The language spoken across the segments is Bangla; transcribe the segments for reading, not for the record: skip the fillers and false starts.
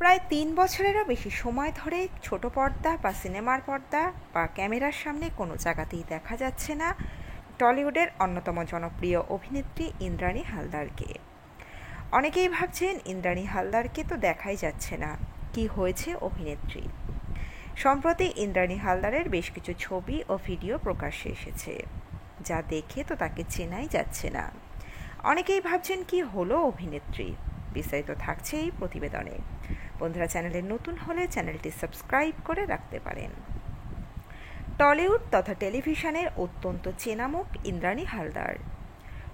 প্রায় ৩ বছরেরও বেশি সময় ধরে ছোট পর্দা বা সিনেমার পর্দা বা ক্যামেরার সামনে কোনো জায়গাতেই দেখা যাচ্ছে না টলিউডের অন্যতম জনপ্রিয় অভিনেত্রী ইন্দ্রাণী হালদারকে। অনেকেই ভাবছেন ইন্দ্রাণী হালদারকে তো দেখাই যাচ্ছে না, কি হয়েছে অভিনেত্রী। সম্প্রতি ইন্দ্রাণী হালদারের বেশ কিছু ছবি ও ভিডিও প্রকাশ্যে এসেছে, যা দেখে তো তাকে চেনাই যাচ্ছে না। অনেকেই ভাবছেন কি হলো অভিনেত্রী। বিস্তারিত থাকছে এই প্রতিবেদনে। বন্ধুরা, চ্যানেলে নতুন হলে চ্যানেলটি সাবস্ক্রাইব করে রাখতে পারেন। টলিউড তথা টেলিভিশনের অত্যন্ত চেনা মুখ ইন্দ্রাণী হালদার।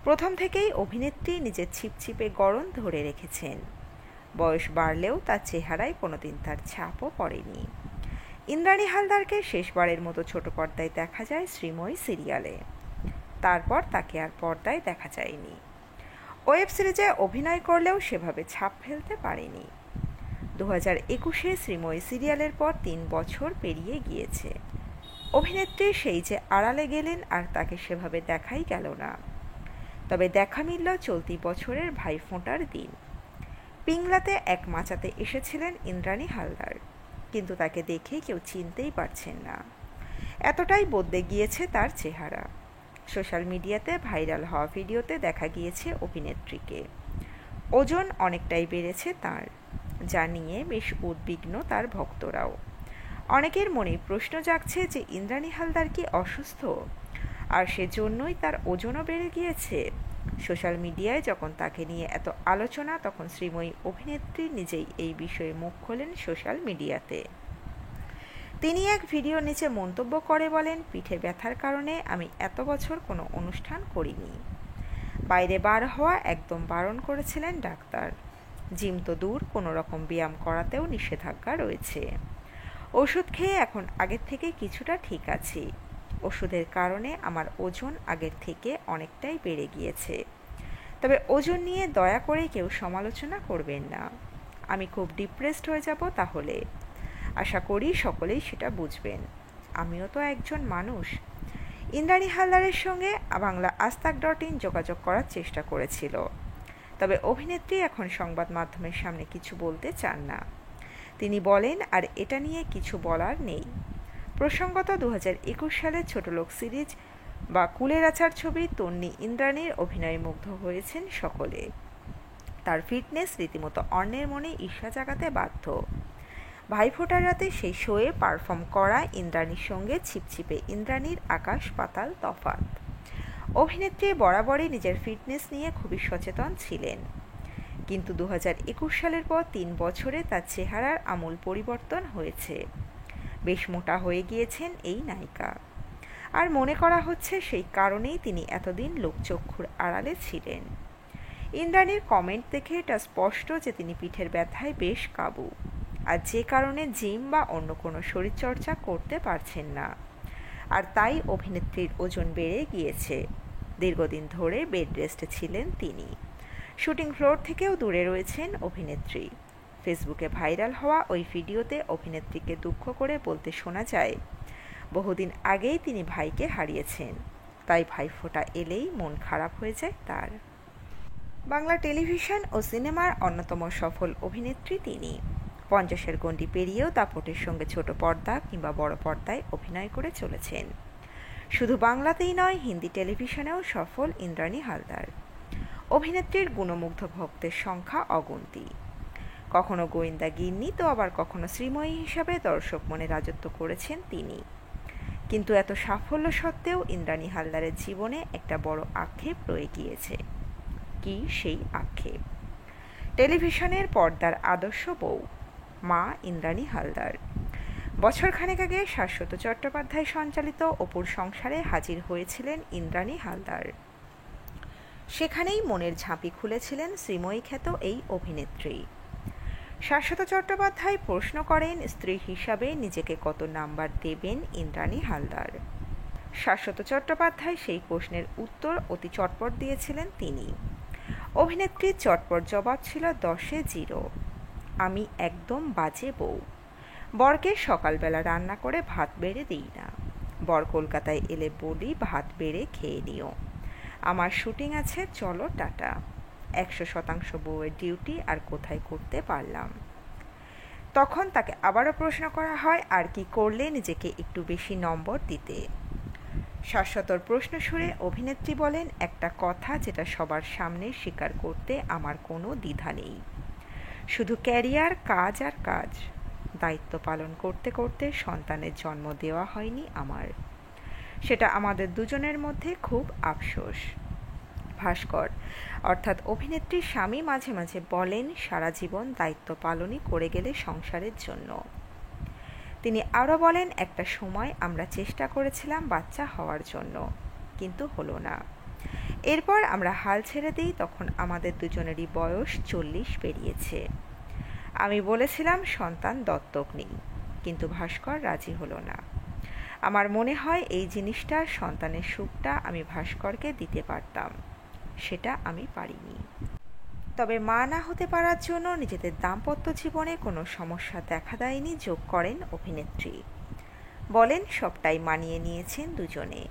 প্রথম থেকেই অভিনেত্রী নিজের ছিপছিপে গড়ন ধরে রেখেছেন। বয়স বাড়লেও তার চেহারায় কোনোদিন তার ছাপও পড়েনি। ইন্দ্রাণী হালদারকে শেষবারের মতো ছোট পর্দায় দেখা যায় শ্রীময়ী সিরিয়ালে। তারপর তাকে আর পর্দায় দেখা যায়নি। ওয়েব সিরিজে অভিনয় করলেও সেভাবে ছাপ ফেলতে পারেনি। 2021-এ শ্রীময়ী সিরিয়ালের পর 3 বছর পেরিয়ে গিয়েছে। অভিনেত্রী সেই যে আড়ালে গেলেন, আর তাকে সেভাবে দেখাই গেল না। তবে দেখা মিলল চলতি বছরের ভাইফোঁটার দিন। পিংলাতে এক মাচাতে এসেছিলেন ইন্দ্রাণী হালদার, কিন্তু তাকে দেখে কেউ চিনতেই পারছেন না। এতটাই বদলে গিয়েছে তার চেহারা। সোশ্যাল মিডিয়াতে ভাইরাল হওয়া ভিডিওতে দেখা গিয়েছে অভিনেত্রীকে। ওজন অনেকটাই বেড়েছে তার, যা নিয়ে বেশ উদ্বিগ্ন তার ভক্তরাও। অনেকের মনে প্রশ্ন জাগছে যে ইন্দ্রাণী হালদার কি অসুস্থ, আর সেজন্যই তার ওজনও বেড়ে গিয়েছে। সোশ্যাল মিডিয়ায় যখন তাকে নিয়ে এত আলোচনা, তখন শ্রীময়ী অভিনেত্রী নিজেই এই বিষয়ে মুখ খোলেন সোশ্যাল মিডিয়াতে। তিনি এক ভিডিও নিচে মন্তব্য করে বলেন, পিঠে ব্যথার কারণে আমি এত বছর কোনো অনুষ্ঠান করিনি। বাইরে বার হওয়া একদম বারণ করেছিলেন ডাক্তার। জিম তো দূর, কোনো রকম ব্যায়াম করাতেও নিষেধাজ্ঞা রয়েছে। ওষুধ খেয়ে এখন আগের থেকে কিছুটা ঠিক আছি। ওষুধের কারণে আমার ওজন আগের থেকে অনেকটাই বেড়ে গিয়েছে। তবে ওজন নিয়ে দয়া করে কেউ সমালোচনা করবেন না। আমি খুব ডিপ্রেসড হয়ে যাব তাহলে। আশা করি সকলেই সেটা বুঝবেন। আমিও তো একজন মানুষ। ইন্দ্রাণী হালদারের সঙ্গে বাংলা আজতাক.in যোগাযোগ করার চেষ্টা করেছিল, তবে অভিনেত্রী এখন সংবাদ মাধ্যমের সামনে কিছু বলতে চান না। তিনি বলেন, আর এটা নিয়ে কিছু বলার নেই। প্রসঙ্গত 2021 সালে ছোটলোক সিরিজ বা কুলের আচার ছবি তন্নি ইন্দ্রাণীর অভিনয়ে মুগ্ধ হয়েছেন সকলে। তার ফিটনেস রীতিমতো অন্যের মনে ঈর্ষা জাগাতে বাধ্য। ভাইফোঁটার রাতে সেই শোয়ে পারফর্ম করা ইন্দ্রাণীর সঙ্গে ছিপছিপে ইন্দ্রাণীর আকাশ পাতাল তফাৎ। অভিনেত্রী বরাবরই নিজের ফিটনেস নিয়ে খুবই সচেতন ছিলেন, কিন্তু 2021 সালের পর 3 বছরে তার চেহারার আমূল পরিবর্তন হয়েছে। বেশ মোটা হয়ে গিয়েছেন এই নায়িকা, আর মনে করা হচ্ছে সেই কারণেই তিনি এতদিন লোকচক্ষুর আড়ালে ছিলেন। ইন্দ্রাণীর কমেন্ট দেখে এটা স্পষ্ট যে তিনি পিঠের ব্যথায় বেশ কাবু, আর যে কারণে জিম বা অন্য কোনো শরীরচর্চা করতে পারছেন না। আর তাই অভিনেত্রীর ওজন বেড়ে গিয়েছে। দীর্ঘদিন ধরে বেড রেস্টে ছিলেন তিনি। শুটিং ফ্লোর থেকেও দূরে রয়েছেন অভিনেত্রী। ফেসবুকে ভাইরাল হওয়া ওই ভিডিওতে অভিনেত্রীকে দুঃখ করে বলতে শোনা যায়, বহুদিন আগেই তিনি ভাইকে হারিয়েছেন, তাই ভাইফোঁটা এলেই মন খারাপ হয়ে যায় তার। বাংলা টেলিভিশন ও সিনেমার অন্যতম সফল অভিনেত্রী তিনি। 50-এর গণ্ডি পেরিয়েও দাপটের সঙ্গে ছোট পর্দা কিংবা বড় পর্দায় অভিনয় করে চলেছেন। শুধু বাংলাতেই নয়, হিন্দি টেলিভিশনেও সফল ইন্দ্রাণী হালদার। অভিনেত্রীর গুণমুগ্ধ ভক্তের সংখ্যা অগুন্তি। কখনো গোয়েন্দা গিন্নি, তো আবার কখনো শ্রীময়ী হিসাবে দর্শক মনে রাজত্ব করেছেন তিনি। কিন্তু এত সাফল্য সত্ত্বেও ইন্দ্রাণী হালদারের জীবনে একটা বড় আক্ষেপ রয়ে গিয়েছে। কি সেই আক্ষেপ? টেলিভিশনের পর্দার আদর্শ বউ মা ইন্দ্রাণী হালদার। বছরখানেক আগে শাশ্বত চট্টোপাধ্যায় সঞ্চালিত অপুর সংসারে হাজির হয়েছিলেন ইন্দ্রাণী হালদার। সেখানেই মনের ঝাঁপি খুলেছিলেন শ্রীময়ী খ্যাত এই অভিনেত্রী। শাশ্বত চট্টোপাধ্যায় প্রশ্ন করেন, স্ত্রী হিসাবে নিজেকে কত নাম্বার দেবেন ইন্দ্রাণী হালদার। শাশ্বত চট্টোপাধ্যায় সেই প্রশ্নের উত্তর অতি চটপট দিয়েছিলেন তিনি। অভিনেত্রীর চটপট জবাব ছিল 10-এ 0। আমি একদম বাজে বউ। বরকে সকালবেলা রান্না করে ভাত বেড়ে দিই না। বর কলকাতায় এলে বলি ভাত বেড়ে খেয়ে নিও। আমার শুটিং আছে, চলো টাটা। 100% বউয়ের ডিউটি আর কোথায় করতে পারলাম। তখন তাকে আবারও প্রশ্ন করা হয় আর কি করলে নিজেকে একটু বেশি নম্বর দিতে। শাশ্বতর প্রশ্ন সুরে অভিনেত্রী বলেন, একটা কথা যেটা সবার সামনে স্বীকার করতে আমার কোনো দ্বিধা নেই, শুধু ক্যারিয়ার, কাজ আর কাজ। দায়িত্ব পালন করতে করতে সন্তানের জন্ম দেওয়া হয়নি আমার, সেটা আমাদের দুজনের মধ্যে খুব আফসোস। ভাস্কর অর্থাৎ অভিনেত্রীর স্বামী মাঝে মাঝে বলেন, সারা জীবন দায়িত্ব পালনই করে গেলে সংসারের জন্য। তিনি আরও বলেন, একটা সময় আমরা চেষ্টা করেছিলাম বাচ্চা হওয়ার জন্য, কিন্তু হলো না। এরপর আমরা হাল ছেড়ে দিই, তখন আমাদের দুজনেরই বয়স 40 পেরিয়েছে। আমি বলেছিলাম সন্তান দত্তক নিই, কিন্তু ভাস্কর রাজি হলো না। আমার মনে হয় এই জিনিসটা, সন্তানের সুখটা আমি ভাস্করকে দিতে পারতাম, সেটা আমি পারিনি। তবে মা না হতে পারার জন্য নিজেদের দাম্পত্য জীবনে কোনো সমস্যা দেখা দেয়নি, যোগ করেন অভিনেত্রী। বলেন, সবটাই মানিয়ে নিয়েছেন দুজনে।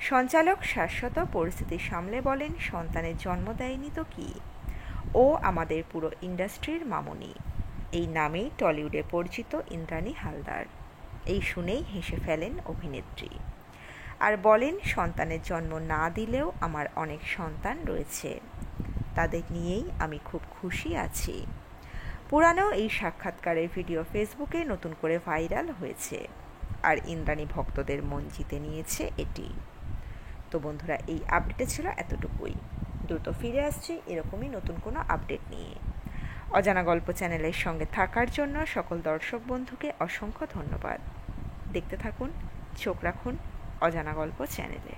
সঞ্চালক শাশ্বত পরিস্থিতি সামলে বলেন, সন্তানের জন্ম দেয়নি তো কি, ও আমাদের পুরো ইন্ডাস্ট্রির মামুনি। এই নামেই টলিউডে পরিচিত ইন্দ্রাণী হালদার। এই শুনেই হেসে ফেলেন অভিনেত্রী আর বলেন, সন্তানের জন্ম না দিলেও আমার অনেক সন্তান রয়েছে, তাদের নিয়েই আমি খুব খুশি আছি। পুরানো এই সাক্ষাৎকারের ভিডিও ফেসবুকে নতুন করে ভাইরাল হয়েছে, আর ইন্দ্রাণী ভক্তদের মন জিতে নিয়েছে এটি। তো বন্ধুরা, এই আপডেটে ছিল এতটুকুই। দ্রুত ফিরে আসছি এরকমই নতুন কোনো আপডেট নিয়ে। অজানা গল্প চ্যানেলের সঙ্গে থাকার জন্য সকল দর্শক বন্ধুকে অসংখ্য ধন্যবাদ। দেখতে থাকুন, চোখ রাখুন অজানা গল্প চ্যানেলে।